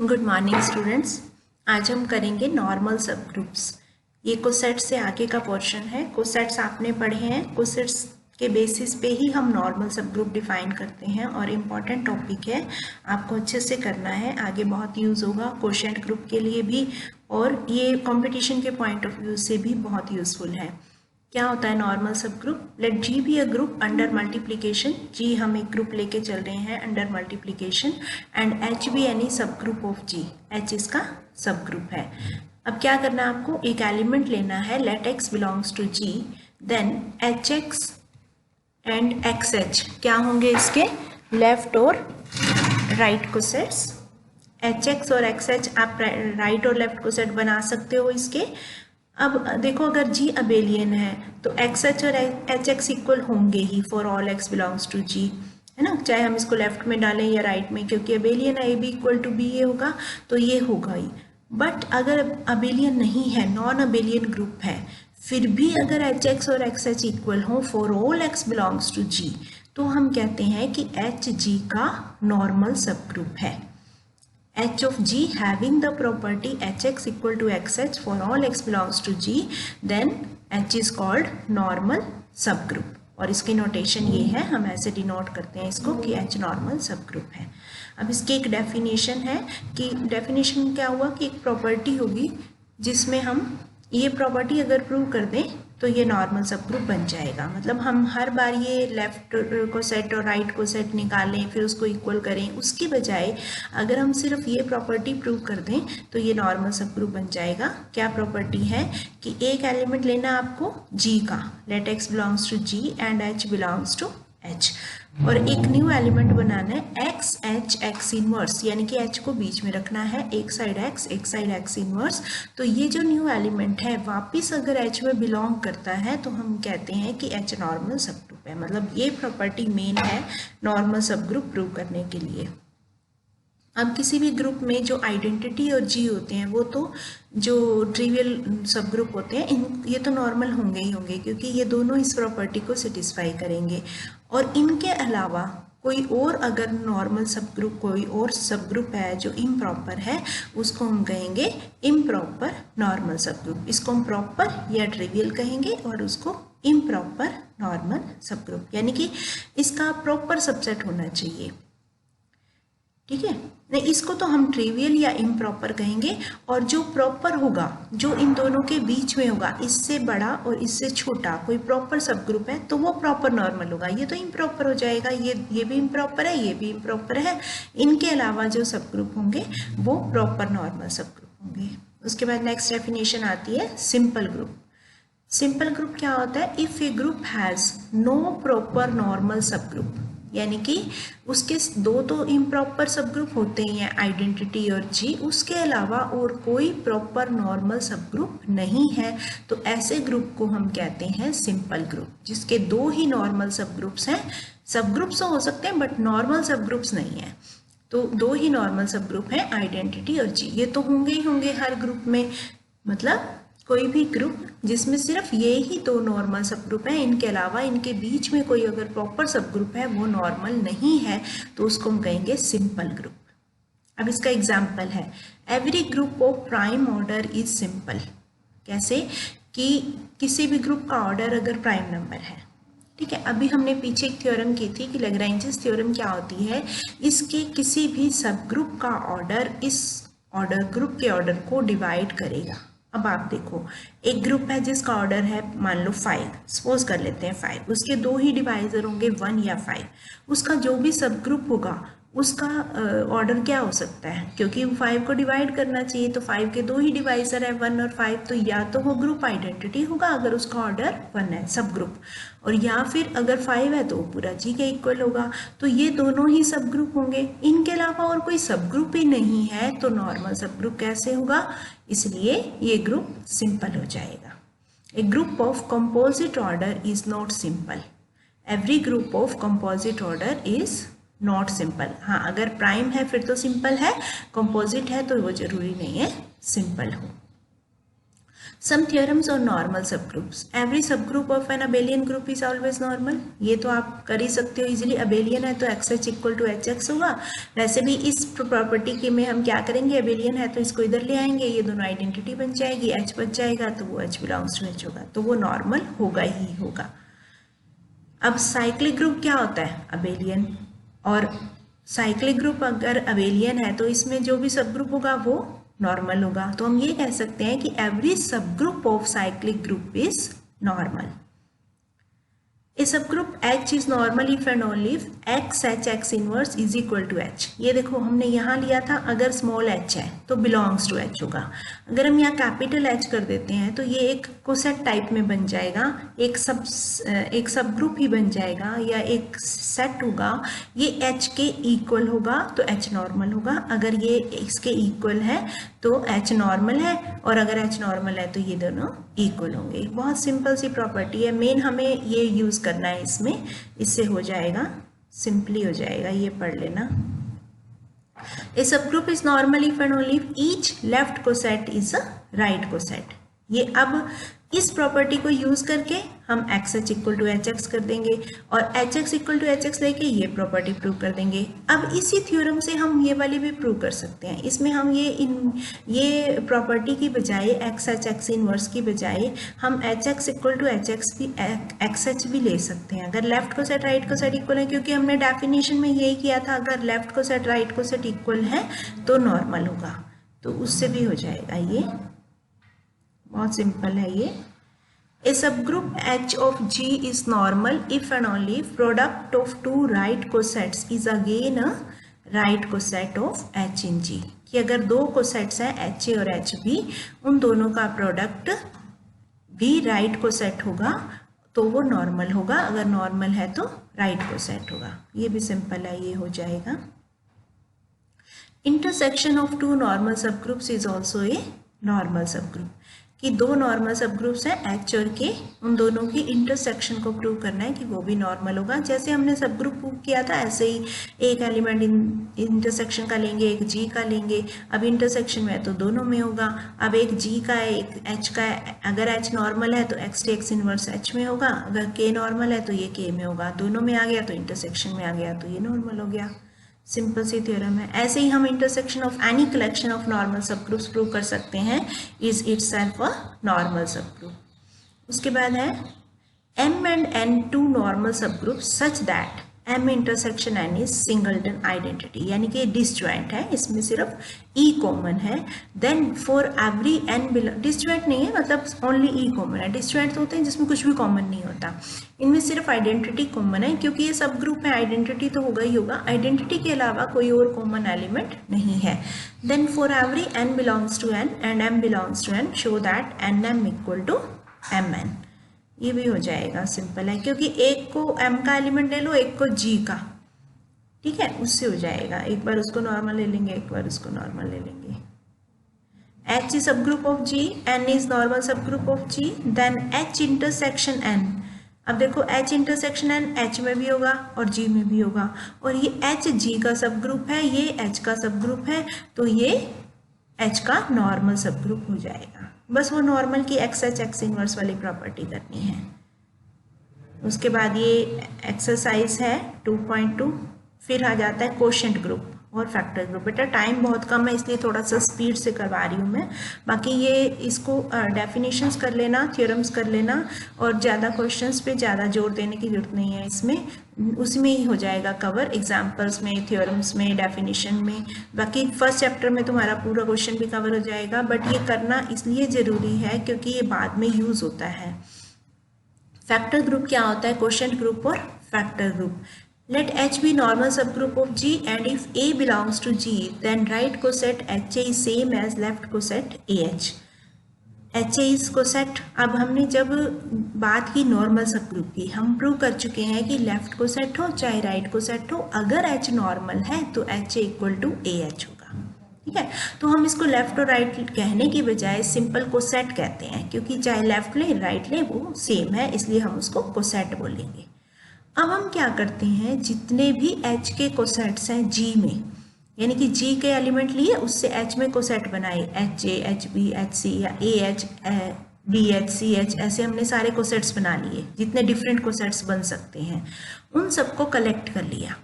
Good morning students. आज हम करेंगे नॉर्मल सब ग्रुप्स। ये कोसेट से आगे का पोर्शन है। कोसेट्स आपने पढ़े हैं, कोसेट्स के बेसिस पे ही हम नॉर्मल सब ग्रुप डिफाइन करते हैं और इम्पॉर्टेंट टॉपिक है, आपको अच्छे से करना है, आगे बहुत यूज़ होगा क्वोशिएंट ग्रुप के लिए भी और ये कंपटीशन के पॉइंट ऑफ व्यू से भी बहुत यूज़फुल है। क्या होता है नॉर्मल सब group? Let G be a group under multiplication. G हम एक ग्रुप लेके चल रहे हैं under multiplication and H be any sub group of G. H इसका सब ग्रुप है। अब क्या करना है आपको, एक एलिमेंट लेना है, let X belongs to G, then H X and X H क्या होंगे इसके लेफ्ट और राइट कोसेट्स। एच एक्स और एक्स एच आप राइट और लेफ्ट कोसेट बना सकते हो इसके। अब देखो अगर जी अबेलियन है तो एक्स एच और एच एक्स इक्वल होंगे ही for all x belongs to G, है ना, चाहे हम इसको लेफ्ट में डालें या राइट में, क्योंकि अबेलियन है A B equal to B A होगा तो ये होगा ही। बट अगर अबेलियन नहीं है, नॉन अबेलियन ग्रुप है, फिर भी अगर एच एक्स और एक्स एच इक्वल हो for all x belongs to G, तो हम कहते हैं कि एच जी का नॉर्मल सब ग्रुप है। H of G having the property Hx equal to Xh for all x belongs to G, then H is called normal subgroup। और इसकी नोटेशन ये है, हम ऐसे डिनोट करते हैं इसको कि H नॉर्मल सबग्रुप है। अब इसकी एक डेफिनेशन है कि डेफिनेशन क्या हुआ कि एक प्रॉपर्टी होगी जिसमें हम ये प्रॉपर्टी अगर प्रूव कर दें तो ये नॉर्मल सब ग्रुप बन जाएगा। मतलब हम हर बार ये लेफ्ट को सेट और राइट को सेट निकालें फिर उसको इक्वल करें, उसकी बजाय अगर हम सिर्फ ये प्रॉपर्टी प्रूव कर दें तो ये नॉर्मल सब ग्रुप बन जाएगा। क्या प्रॉपर्टी है कि एक एलिमेंट लेना आपको जी का, let X belongs to G and H belongs to H, और एक न्यू एलिमेंट बनाना है एक्स एच एक्स इनवर्स, यानी कि एच को बीच में रखना है, एक साइड एक्स एक साइड एक्स इनवर्स। तो ये जो न्यू एलिमेंट है वापस अगर एच में बिलोंग करता है तो हम कहते हैं कि एच नॉर्मल सब ग्रुप है। मतलब ये प्रॉपर्टी मेन है नॉर्मल सब ग्रुप प्रूव करने के लिए। अब किसी भी ग्रुप में जो आइडेंटिटी और जी होते हैं वो तो जो ट्रिवियल सब ग्रुप होते हैं ये तो नॉर्मल होंगे ही होंगे, क्योंकि ये दोनों इस प्रॉपर्टी को सेटिस्फाई करेंगे। और इनके अलावा कोई और अगर नॉर्मल सब ग्रुप, कोई और सब ग्रुप है जो इम्प्रॉपर है, उसको हम कहेंगे इम्प्रॉपर नॉर्मल सब ग्रुप। इसको हम प्रॉपर या ट्रिवियल कहेंगे और उसको इम्प्रॉपर नॉर्मल सब ग्रुप, यानी कि इसका प्रॉपर सबसेट होना चाहिए। ठीक है, नहीं इसको तो हम ट्रिवियल या इम्प्रॉपर कहेंगे, और जो प्रॉपर होगा, जो इन दोनों के बीच में होगा, इससे बड़ा और इससे छोटा कोई प्रॉपर सब ग्रुप है तो वो प्रॉपर नॉर्मल होगा। ये तो इम्प्रॉपर हो जाएगा, ये भी इम्प्रॉपर है, ये भी इम्प्रॉपर है। इनके अलावा जो सब ग्रुप होंगे वो प्रॉपर नॉर्मल सब ग्रुप होंगे। उसके बाद नेक्स्ट डेफिनेशन आती है सिंपल ग्रुप। सिंपल ग्रुप क्या होता है? If a group has no proper normal सब ग्रुप, यानी कि उसके दो तो इम्प्रॉपर सब ग्रुप होते ही हैं, आइडेंटिटी और जी, उसके अलावा और कोई प्रॉपर नॉर्मल सब ग्रुप नहीं है, तो ऐसे ग्रुप को हम कहते हैं सिंपल ग्रुप, जिसके दो ही नॉर्मल सब ग्रुप्स हैं। सब ग्रुप्स हो सकते हैं बट नॉर्मल सब ग्रुप्स नहीं है, तो दो ही नॉर्मल सब ग्रुप हैं, आइडेंटिटी और जी। ये तो होंगे ही होंगे हर ग्रुप में, मतलब कोई भी ग्रुप जिसमें सिर्फ ये ही दो नॉर्मल सब ग्रुप हैं, इनके अलावा इनके बीच में कोई अगर प्रॉपर सब ग्रुप है वो नॉर्मल नहीं है, तो उसको हम कहेंगे सिंपल ग्रुप। अब इसका एग्जाम्पल है every group of prime order is simple. कैसे कि किसी भी ग्रुप का ऑर्डर अगर प्राइम नंबर है, ठीक है। अभी हमने पीछे एक थ्योरम की थी कि लैग्रेंजेस थ्योरम क्या होती है, इसके किसी भी सब ग्रुप का ऑर्डर इस ऑर्डर ग्रुप के ऑर्डर को डिवाइड करेगा। अब आप देखो एक ग्रुप है जिसका ऑर्डर है मान लो 5, सपोज कर लेते हैं 5, उसके दो ही डिवाइजर होंगे 1 या 5, उसका जो भी सब ग्रुप होगा उसका ऑर्डर क्या हो सकता है, क्योंकि 5 को डिवाइड करना चाहिए तो 5 के दो ही डिवाइजर है 1 और 5, तो या तो वो ग्रुप आइडेंटिटी होगा अगर उसका ऑर्डर 1 है सब ग्रुप, और या फिर अगर 5 है तो पूरा जी के इक्वल होगा, तो ये दोनों ही सब ग्रुप होंगे। इनके अलावा और कोई सब ग्रुप ही नहीं है तो नॉर्मल सब ग्रुप कैसे होगा, इसलिए ये ग्रुप सिंपल हो जाएगा। A group of composite order is not simple. Every group of composite order is not simple. हाँ, अगर प्राइम है फिर तो सिंपल है, कंपोजिट है तो वो जरूरी नहीं है सिंपल हो। सम थ्योरम्स और normal sub groups. Every sub group of an abelian group is always normal. ये तो आप कर ही सकते हो इजीली। अबेलियन है तो x H equal to H X होगा। वैसे भी इस प्रॉपर्टी के में हम क्या करेंगे, अबेलियन है तो इसको इधर ले आएंगे, ये दोनों आइडेंटिटी बन जाएगी, एच बच जाएगा तो वो एच बिलोंग्स टू एच होगा, तो वो नॉर्मल होगा ही होगा। अब साइक्लिक ग्रुप क्या होता है, अबेलियन। और साइक्लिक ग्रुप अगर अबेलियन है तो इसमें जो भी सब ग्रुप होगा वो नॉर्मल होगा। तो हम ये कह सकते हैं कि every sub group of cyclic group is normal. A सब group H is normal if and only if x H x inverse is equal to H. ये देखो हमने यहाँ लिया था, अगर स्मॉल h है तो बिलोंग्स टू h होगा। अगर हम यहाँ कैपिटल H कर देते हैं तो ये एक कोसेट टाइप में बन जाएगा, एक सब ग्रुप ही बन जाएगा या एक सेट होगा। ये H के इक्वल होगा तो H नॉर्मल होगा, अगर ये इसके इक्वल है तो H नॉर्मल है, और अगर H नॉर्मल है तो ये दोनों इक्वल होंगे। बहुत सिंपल सी प्रॉपर्टी है, मेन हमें ये यूज करना है इसमें, इससे हो जाएगा, सिंपली हो जाएगा, ये पढ़ लेना। ए सब group is normal if and only if each left coset is a right coset. ये अब इस प्रॉपर्टी को यूज करके हम H H equal to H X कर देंगे और H x equal to H X लेके ये प्रॉपर्टी प्रूव कर देंगे। अब इसी थ्योरम से हम ये वाली भी प्रूव कर सकते हैं। इसमें हम ये प्रॉपर्टी की बजाय एक्स एच एक्स इनवर्स की बजाय हम H x equal to H X भी एक्स एच भी ले सकते हैं अगर left coset right coset equal है, क्योंकि हमने डेफिनेशन में यही किया था, अगर left coset right coset equal है तो नॉर्मल होगा, तो उससे भी हो जाएगा। ये बहुत सिंपल है ये। A subgroup H of G is normal if and only if product of two right cosets is again a right coset of H in G। कि अगर दो कोसेट्स हैं H A और H B, उन दोनों का प्रोडक्ट भी right coset होगा तो वो नॉर्मल होगा, अगर नॉर्मल है तो राइट कोसेट होगा। ये भी सिंपल है, ये हो जाएगा। Intersection of to normal sub groups is also a normal सब ग्रुप। कि दो नॉर्मल सब ग्रुप्स हैं H और K, उन दोनों की इंटरसेक्शन को प्रूव करना है कि वो भी नॉर्मल होगा। जैसे हमने सब ग्रुप प्रूव किया था ऐसे ही एक एलिमेंट इंटरसेक्शन का लेंगे, एक G का लेंगे। अब इंटरसेक्शन में है तो दोनों में होगा। अब एक G का है एक H का है, अगर H नॉर्मल है तो X टेक्स इनवर्स H में होगा, अगर K नॉर्मल है तो ये K में होगा। दोनों में आ गया तो इंटरसेक्शन में आ गया तो ये नॉर्मल हो गया। सिंपल सी थ्योरम है। ऐसे ही हम intersection of any collection of normal sub groups prove कर सकते हैं, इज इटसेल्फ अ नॉर्मल सब ग्रुप। उसके बाद है M and N two normal sub groups such that M intersection N is singleton identity, यानी कि डिसजॉइंट है, इसमें सिर्फ E कॉमन है। Then for every N disjoint नहीं है, मतलब ओनली E कॉमन है। डिसजॉइंट तो होते हैं जिसमें कुछ भी कॉमन नहीं होता, इनमें सिर्फ आइडेंटिटी कॉमन है, क्योंकि ये सब ग्रुप में आइडेंटिटी तो होगा ही होगा, आइडेंटिटी के अलावा कोई और कॉमन एलिमेंट नहीं है। Then for every N belongs to N and M belongs to N show that NM equal to MN। ये भी हो जाएगा, सिंपल है, क्योंकि एक को M का एलिमेंट ले लो, एक को G का, ठीक है, उससे हो जाएगा। एक बार उसको नॉर्मल ले लेंगे, एक बार उसको नॉर्मल ले लेंगे। H is subgroup of G, N is normal subgroup of G, then H intersection N। अब देखो H इंटरसेक्शन N H में भी होगा और G में भी होगा, और ये H G का सब ग्रुप है, ये H का सब ग्रुप है, तो ये H का नॉर्मल सब ग्रुप हो जाएगा। बस वो नॉर्मल की एक्स एच एक्स इनवर्स वाली प्रॉपर्टी करनी है। उसके बाद ये एक्सरसाइज है 2.2, फिर आ जाता है कोशेंट ग्रुप और फैक्टर ग्रुप। बेटा टाइम बहुत कम है इसलिए थोड़ा सा स्पीड से करवा रही हूँ मैं, बाकी ये इसको डेफिनेशंस कर लेना, थ्योरम्स कर लेना, और ज़्यादा क्वेश्चंस पे ज़्यादा जोर देने की जरूरत नहीं है, इसमें उसमें ही हो जाएगा कवर, एग्जाम्पल्स में, थ्योरम्स में, डेफिनेशन में। बाकी फर्स्ट चैप्टर में तुम्हारा पूरा क्वेश्चन भी कवर हो जाएगा, बट ये करना इसलिए ज़रूरी है क्योंकि ये बाद में यूज़ होता है। फैक्टर ग्रुप क्या होता है, कोशेंट ग्रुप और factor group. Let H be normal subgroup of G, and if A belongs to G, then right coset HA is same as left coset AH. HA is coset। अब हमने जब बात की normal सब group की, हम prove कर चुके हैं कि लेफ्ट कोसेट हो चाहे राइट कोसेट हो, अगर H नॉर्मल है तो HA इक्वल टू AH होगा, ठीक है। तो हम इसको लेफ्ट और राइट कहने की बजाय सिंपल कोसेट कहते हैं, क्योंकि चाहे लेफ्ट ले राइट ले वो सेम है, इसलिए हम उसको कोसेट बोलेंगे। अब हम क्या करते हैं, जितने भी H के कोसेट्स हैं G में, यानी कि G के एलिमेंट लिए उससे H में कोसेट बनाए, HA, HB, HC या AH, BH CH ऐसे हमने सारे कोसेट्स बना लिए, जितने डिफरेंट कोसेट्स बन सकते हैं उन सबको कलेक्ट कर लिया।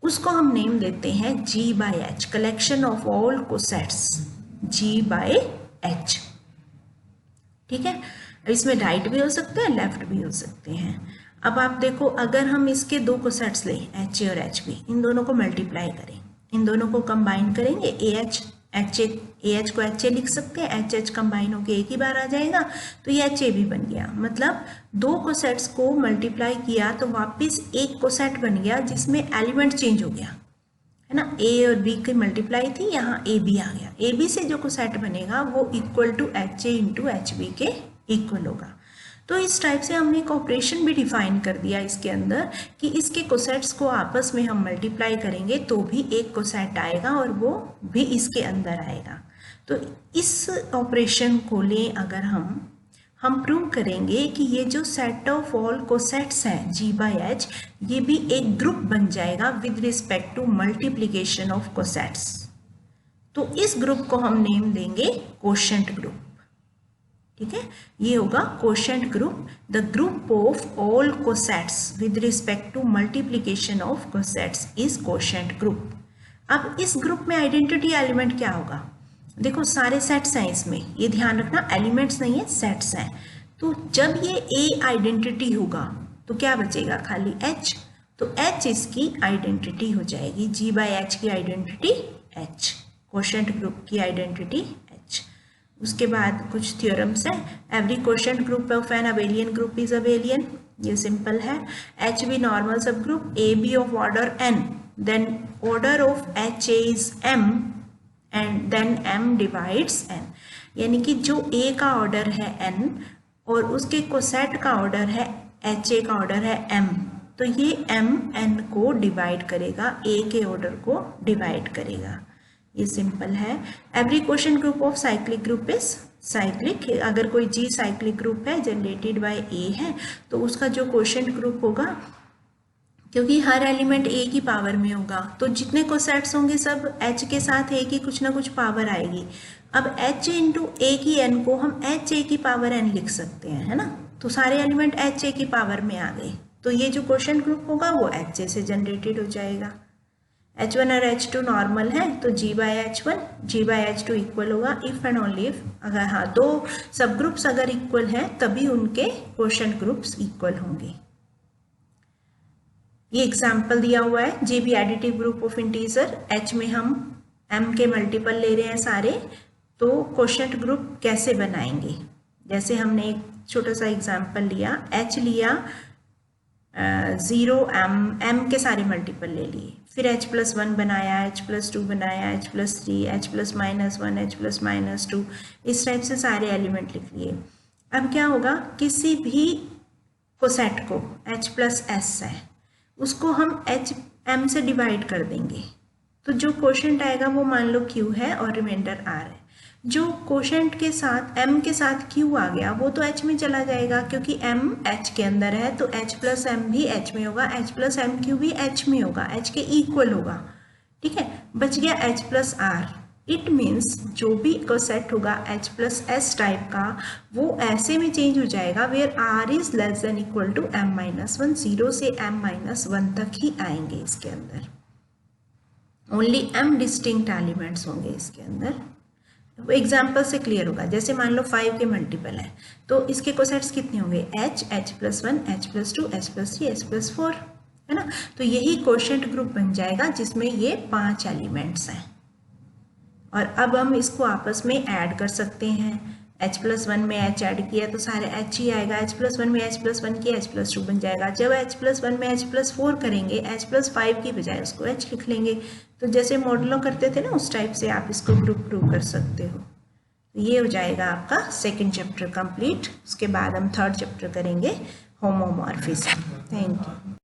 उसको हम नेम देते हैं G/H, collection of all cosets G/H। ठीक है, इसमें राइट भी हो सकते हैं, लेफ्ट भी हो सकते हैं। अब आप देखो, अगर हम इसके दो कोसेट्स लें HA और HB, इन दोनों को मल्टीप्लाई करें, इन दोनों को कंबाइन करेंगे, AH को HA लिख सकते हैं, HH कंबाइन होकर एक ही बार आ जाएगा, तो ये HA भी बन गया। मतलब दो कोसेट्स को मल्टीप्लाई किया तो वापस एक कोसेट बन गया जिसमें एलिमेंट चेंज हो गया, है ना। A और B की मल्टीप्लाई थी, यहाँ AB आ गया। AB से जो कोसेट बनेगा वो equal to HA into HB के इक्वल होगा। तो इस टाइप से हमने एक ऑपरेशन भी डिफाइन कर दिया इसके अंदर कि इसके कोसेट्स को आपस में हम मल्टीप्लाई करेंगे तो भी एक कोसेट आएगा और वो भी इसके अंदर आएगा। तो इस ऑपरेशन को लें अगर हम प्रूव करेंगे कि ये जो सेट ऑफ ऑल कोसेट्स हैं G/H, ये भी एक ग्रुप बन जाएगा with respect to multiplication of cosets. तो इस ग्रुप को हम नेम देंगे कोशेंट ग्रुप। ठीक है, ये होगा quotient group, the group of all cosets with respect to multiplication of cosets is quotient group. अब इस ग्रुप में आइडेंटिटी एलिमेंट क्या होगा? देखो सारे सेट्स हैं इसमें, ये ध्यान रखना, एलिमेंट्स नहीं है, सेट्स हैं। तो जब ये A आइडेंटिटी होगा तो क्या बचेगा? खाली H। तो H इसकी आइडेंटिटी हो जाएगी, G/H की आइडेंटिटी H, कोशेंट ग्रुप की आइडेंटिटी H। उसके बाद कुछ थ्योरम्स हैं। Every quotient group of an abelian group is abelian, ये सिंपल है। HB नॉर्मल सब group AB of order n, then order of HA is m and then m divides n, यानी कि जो A का ऑर्डर है n और उसके कोसेट का ऑर्डर है HA का ऑर्डर है m, तो ये m n को डिवाइड करेगा, A के ऑर्डर को डिवाइड करेगा, ये सिंपल है। Every quotient group of cyclic group is cyclic, अगर कोई G साइक्लिक ग्रुप है जनरेटेड बाय A है तो उसका जो कोशेंट ग्रुप होगा, क्योंकि हर एलिमेंट A की पावर में होगा तो जितने कोसेट्स होंगे सब H के साथ A की कुछ ना कुछ पावर आएगी। अब H इंटू A की n को हम HA की पावर n लिख सकते हैं, है ना। तो सारे एलिमेंट HA की पावर में आ गए, तो ये जो कोशेंट ग्रुप होगा वो HA से जनरेटेड हो जाएगा। H1 और H2 नॉर्मल है तो G/H1 G/H2 इक्वल होगा इफ एंड ओनली इफ, अगर हाँ दो सब ग्रुप्स अगर इक्वल हैं तभी उनके कोशेंट ग्रुप्स इक्वल होंगे। ये एग्जाम्पल दिया हुआ है, JB additive group of integer, H में हम M के मल्टीपल ले रहे हैं सारे, तो कोशेंट ग्रुप कैसे बनाएंगे। जैसे हमने एक छोटा सा एग्जाम्पल लिया, H लिया 0 M के सारे मल्टीपल ले लिए, फिर H+1 बनाया, H+2 बनाया, H+3, H+-1, H+-2, इस टाइप से सारे एलिमेंट लिख लिए। अब क्या होगा, किसी भी कोसेट को H+S है उसको हम M से डिवाइड कर देंगे, तो जो कोशेंट आएगा वो मान लो Q है और रिमाइंडर R है। जो कोशेंट के साथ M के साथ Q आ गया वो तो H में चला जाएगा, क्योंकि M H के अंदर है तो H+M भी H में होगा, H+MQ भी H में होगा, H के इक्वल होगा। ठीक है, बच गया H+R। इट मीन्स जो भी कोसेट होगा H+S टाइप का वो ऐसे में चेंज हो जाएगा where R is less than equal to M-1, 0 से M-1 तक ही आएंगे इसके अंदर, ओनली M डिस्टिंक्ट एलिमेंट्स होंगे इसके अंदर। एग्जाम्पल से क्लियर होगा। जैसे मान लो 5 के मल्टीपल है तो इसके कोसेट्स कितने होंगे, H, H+1, H+2, H+3, H+4, है ना। तो यही कोशेंट ग्रुप बन जाएगा जिसमें ये 5 एलिमेंट्स हैं। और अब हम इसको आपस में ऐड कर सकते हैं, H+1 में H ऐड किया तो सारे H ही आएगा, H+1 में H+1 किया H+2 बन जाएगा। जब H+1 में H+4 करेंगे H+5 की बजाय उसको H लिख लेंगे। तो जैसे मॉडलों करते थे ना उस टाइप से आप इसको ग्रुप प्रूव कर सकते हो। तो ये हो जाएगा आपका सेकंड चैप्टर कंप्लीट। उसके बाद हम थर्ड चैप्टर करेंगे होमोमॉर्फिज्म। Thank you.